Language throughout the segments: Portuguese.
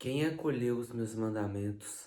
Quem acolheu os meus mandamentos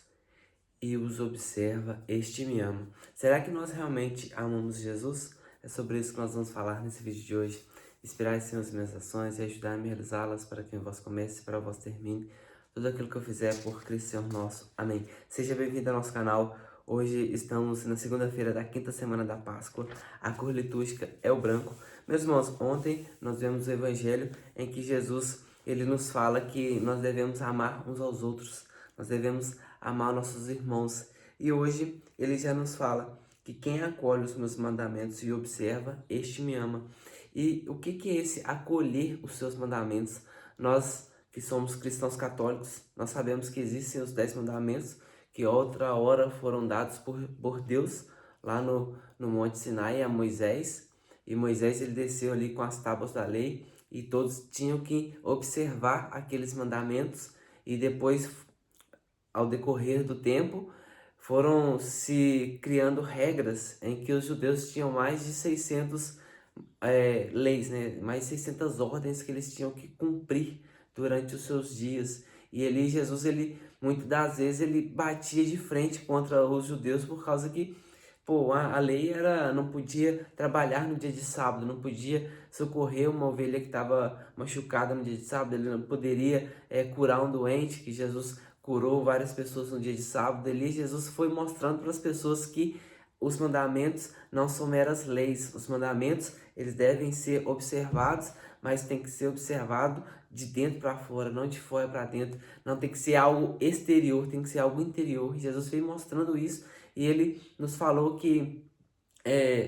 e os observa, este me ama. Será que nós realmente amamos Jesus? É sobre isso que nós vamos falar nesse vídeo de hoje. Inspirai-se nas minhas ações e ajudai-me a realizá-las para que em vós comece e para vós termine. Tudo aquilo que eu fizer é por Cristo Senhor nosso. Amém. Seja bem-vindo ao nosso canal. Hoje estamos na segunda-feira da quinta semana da Páscoa. A cor litúrgica é o branco. Meus irmãos, ontem nós vemos o evangelho em que Jesus ele nos fala que nós devemos amar uns aos outros. Nós devemos amar nossos irmãos. E hoje ele já nos fala que quem acolhe os meus mandamentos e observa, este me ama. E o que é esse acolher os seus mandamentos? Nós que somos cristãos católicos, nós sabemos que existem os 10 mandamentos que outra hora foram dados por Deus lá no Monte Sinai a Moisés. E Moisés ele desceu ali com as tábuas da lei e todos tinham que observar aqueles mandamentos e depois, ao decorrer do tempo, foram se criando regras em que os judeus tinham mais de 600 leis, né? Mais de 600 ordens que eles tinham que cumprir durante os seus dias. E ali Jesus, ele muitas das vezes, ele batia de frente contra os judeus por causa que pô, a lei era, não podia trabalhar no dia de sábado, não podia socorrer uma ovelha que estava machucada no dia de sábado, ele não poderia curar um doente, que Jesus curou várias pessoas no dia de sábado. Ali Jesus foi mostrando para as pessoas que os mandamentos não são meras leis, os mandamentos eles devem ser observados, mas tem que ser observado de dentro para fora, não de fora para dentro, não tem que ser algo exterior, tem que ser algo interior. Jesus veio mostrando isso e ele nos falou que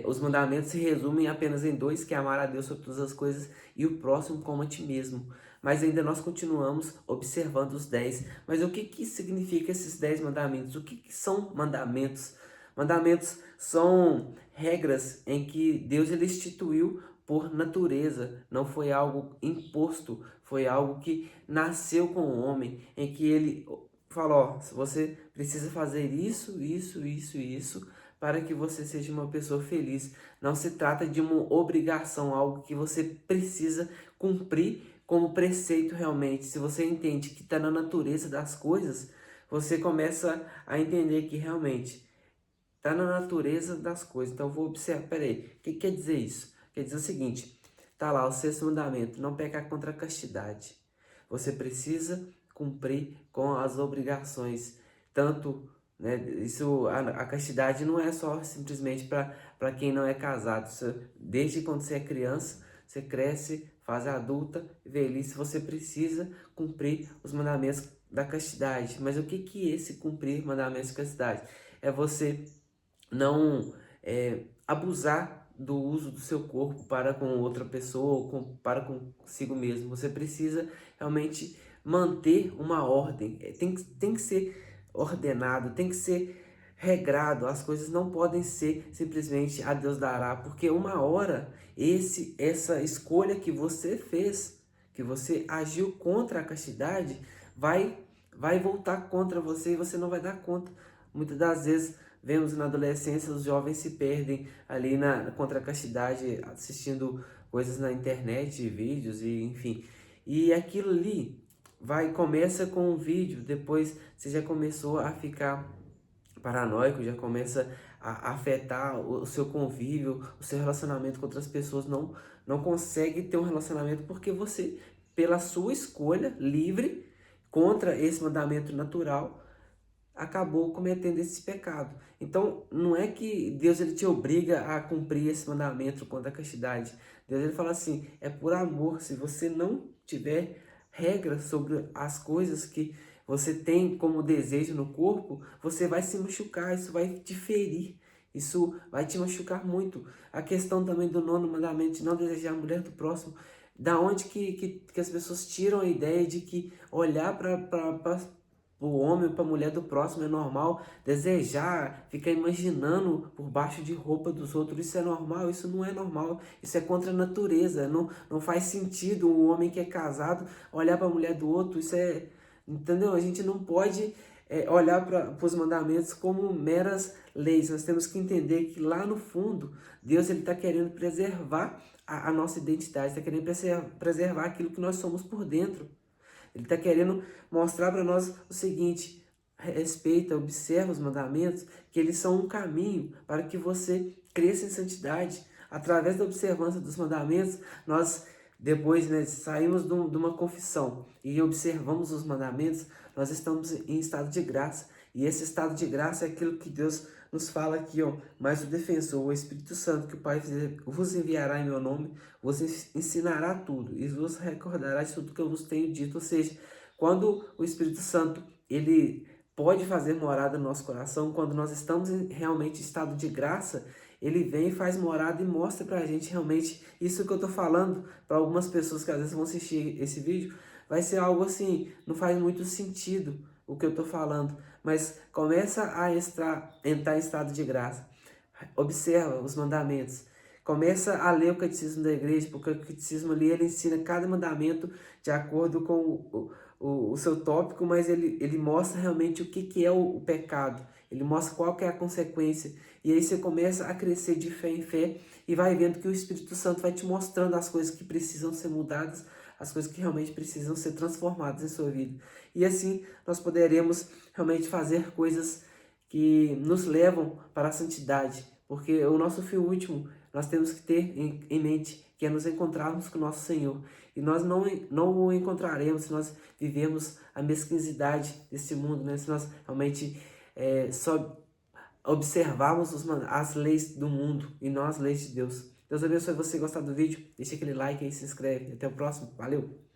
os mandamentos se resumem apenas em dois, que é amar a Deus sobre todas as coisas e o próximo como a ti mesmo. Mas ainda nós continuamos observando os 10. Mas o que significa esses 10 mandamentos? O que são mandamentos? Mandamentos são regras em que Deus ele instituiu por natureza. Não foi algo imposto, foi algo que nasceu com o homem, em que ele falou, ó, você precisa fazer isso, isso, isso e isso, para que você seja uma pessoa feliz. Não se trata de uma obrigação, algo que você precisa cumprir como preceito realmente. Se você entende que está na natureza das coisas, você começa a entender que realmente está na natureza das coisas. Então eu vou observar, peraí, o que quer dizer isso? Quer dizer o seguinte, tá lá o sexto mandamento, não pecar contra a castidade. Você precisa cumprir com as obrigações, tanto, né, isso, a castidade não é só simplesmente para quem não é casado. Isso, desde quando você é criança, você cresce, fase adulta, velhice, você precisa cumprir os mandamentos da castidade. Mas o que é esse cumprir mandamentos de castidade? É você não abusar do uso do seu corpo para com outra pessoa ou para consigo mesmo. Você precisa realmente manter uma ordem, tem que ser ordenado, tem que ser regrado. As coisas não podem ser simplesmente a Deus dará, porque uma hora essa escolha que você fez, que você agiu contra a castidade, vai voltar contra você e você não vai dar conta. Muitas das vezes vemos na adolescência os jovens se perdem ali contra a castidade, assistindo coisas na internet, vídeos e enfim. E aquilo ali começa com um vídeo, depois você já começou a ficar paranoico, já começa a afetar o seu convívio, o seu relacionamento com outras pessoas, não consegue ter um relacionamento porque você, pela sua escolha livre, contra esse mandamento natural, acabou cometendo esse pecado. Então, não é que Deus ele te obriga a cumprir esse mandamento contra a castidade. Deus ele fala assim, é por amor. Se você não tiver regras sobre as coisas que você tem como desejo no corpo, você vai se machucar, isso vai te ferir. Isso vai te machucar muito. A questão também do nono mandamento de não desejar a mulher do próximo. Da onde que as pessoas tiram a ideia de que olhar para o homem para a mulher do próximo é normal, desejar, ficar imaginando por baixo de roupa dos outros, isso é normal? Isso não é normal, isso é contra a natureza, não faz sentido um homem que é casado olhar para a mulher do outro, isso é, entendeu? A gente não pode olhar para os mandamentos como meras leis. Nós temos que entender que lá no fundo, Deus está querendo preservar a nossa identidade, está querendo preservar aquilo que nós somos por dentro. Ele está querendo mostrar para nós o seguinte: respeita, observa os mandamentos, que eles são um caminho para que você cresça em santidade. Através da observância dos mandamentos, nós depois, né, saímos de uma confissão e observamos os mandamentos, nós estamos em estado de graça. E esse estado de graça é aquilo que Deus nos fala aqui, ó. Mas o defensor, o Espírito Santo, que o Pai vos enviará em meu nome, vos ensinará tudo e vos recordará de tudo que eu vos tenho dito. Ou seja, quando o Espírito Santo, ele pode fazer morada no nosso coração, quando nós estamos realmente em estado de graça, ele vem e faz morada e mostra pra gente realmente isso que eu tô falando. Para algumas pessoas que às vezes vão assistir esse vídeo, vai ser algo assim, não faz muito sentido o que eu tô falando, mas começa a entrar em estado de graça. Observa os mandamentos. Começa a ler o catecismo da igreja, porque o catecismo ali ele ensina cada mandamento de acordo com o seu tópico, mas ele mostra realmente o que é o pecado. Ele mostra qual que é a consequência. E aí você começa a crescer de fé em fé e vai vendo que o Espírito Santo vai te mostrando as coisas que precisam ser mudadas, as coisas que realmente precisam ser transformadas em sua vida. E assim nós poderemos realmente fazer coisas que nos levam para a santidade, porque o nosso fim último nós temos que ter em mente, que é nos encontrarmos com o nosso Senhor. E nós não o encontraremos se nós vivemos a mesquinidade desse mundo, né? Se nós realmente só observarmos as leis do mundo e não as leis de Deus. Deus abençoe você, gostar do vídeo, deixa aquele like aí, se inscreve. Até o próximo, valeu!